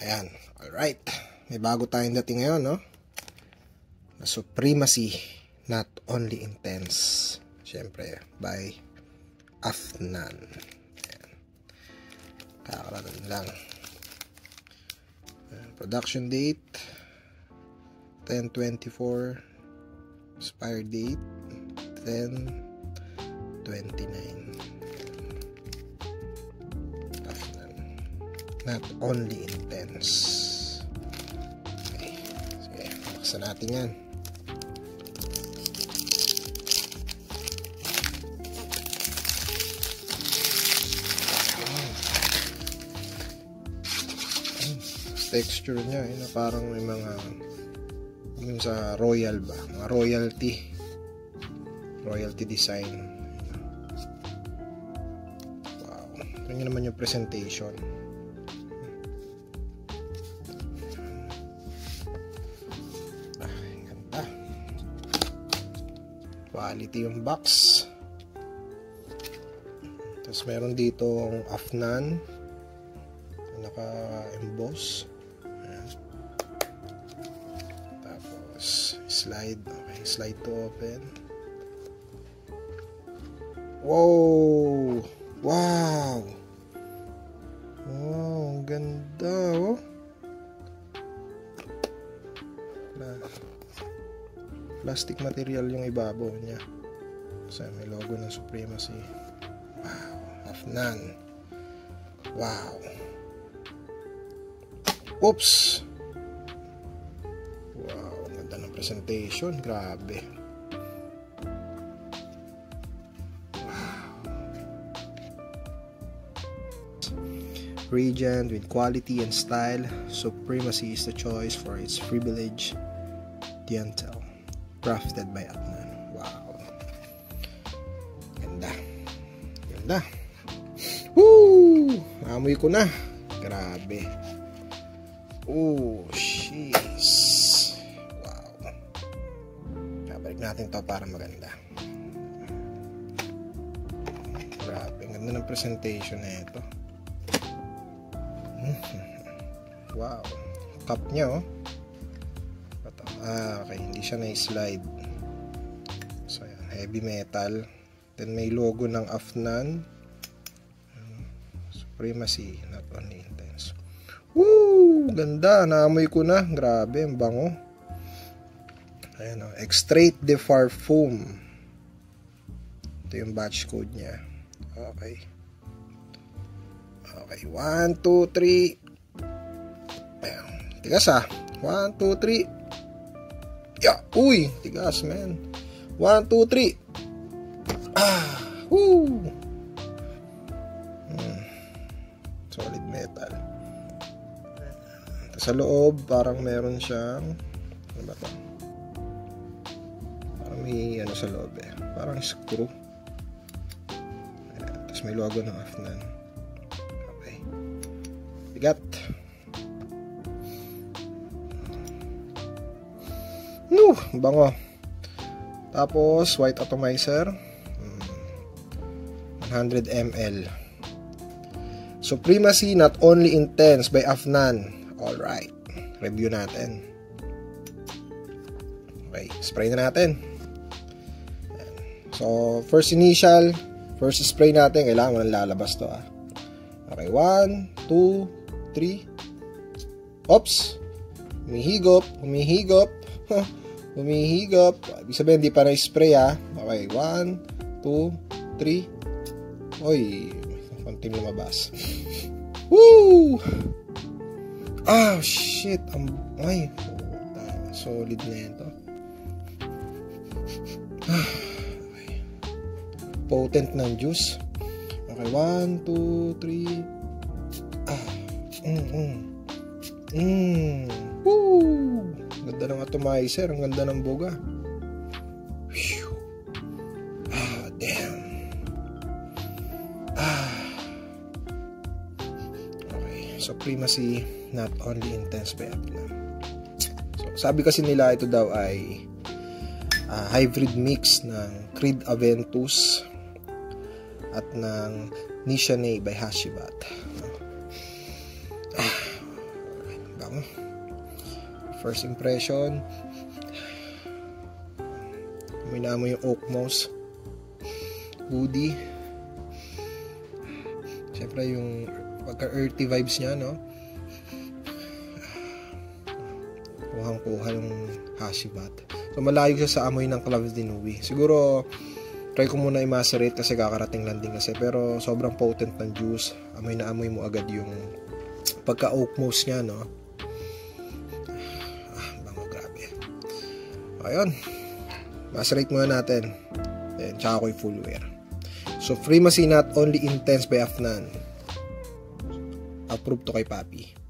Ayan. Alright. May bago tayong dating ngayon, no? Na Supremacy, Not Only Intense. Siyempre, by Afnan. Ayan. Kakaranan lang. Production date 10/24. Expire date 10/29. Not Only Intense. Okay. Sige, buksan natin yan. Texture niya, na parang may mga yung sa royal ba, mga royalty design. Wow, tingnan naman yung presentation. Ganda, quality yung box. Tapos meron dito ang Afnan naka-emboss. Slide. Okay, slide to open. Wow! Wow! Wow, ang ganda, oh. Plastic material yung ibabaw niya. Kasi may logo ng Supremacy. Wow, Afnan. Wow. Oops! Presentation, grabe. Wow. Radiant with quality and style, Supremacy is the choice for its privileged clientele. Crafted by Afnan. Wow. Ganda. Ganda. Woo! Amoy ko na. Grabe. Oh, jeez. Natin to para maganda. Grabe, ang ganda ng presentation na ito. Wow, cup niya, oh. Okay, hindi siya na-slide. So yan, heavy metal. Then may logo ng Afnan. Supremacy, Not Only Intense. Woo! Ganda, naamoy ko na. Grabe, ang bango. Ayan, o, Extrait de Parfum. Ito yung batch code niya. Okay. Okay, 1, 2, 3. Ayan, tigas ah. 1, 2, 3. Yeah, uy, tigas, man. 1, 2, 3. Ah, woo. Solid metal. Sa loob, parang meron siyang, ano ba ito? May ano sa loob eh. Parang screw. Ayan. Tapos may logo ng Afnan. Okay. Bigat. Bango. Tapos white atomizer. 100 ml. Supremacy, Not Only Intense by Afnan. Alright. Review natin. Okay. Spray na natin. So, first spray natin, kailangan mo nang lalabas to, ah. Okay, 1, 2, 3. Oops! Humihigop. Humihigop. Ibig sabihin, hindi pa na-spray, ah. Okay, 1, 2, 3. Oy, konting lumabas. Woo! Ah, shit. Ay, solid na ito. Potent ng juice. Okay, 1, 2, 3. Woo! Ganda ng atomizer. Ang ganda ng boga. Damn. Okay, Supremacy, Not Only Intense by Afnan. So, sabi kasi nila ito daw ay hybrid mix ng Creed Aventus at ng Nishane by Hashibat. First impression. May naamoy yung oak moss. Woody. Siyempre yung pagka-earthy vibes niya, no? Kuhang-kuha yung Hashibat. So, malayo siya sa amoy ng Claves de Nuit. Siguro, try ko muna i-macerate kasi kakarating lang din kasi. Pero, sobrang potent ng juice. Amoy na amoy mo agad yung pagka-oak moss niya, no? Bango, grabe. Ayun. Macerate muna natin. Then, tsaka ko i-full wear. So, Primacy not only intense by Afnan. Approved to kay Papi.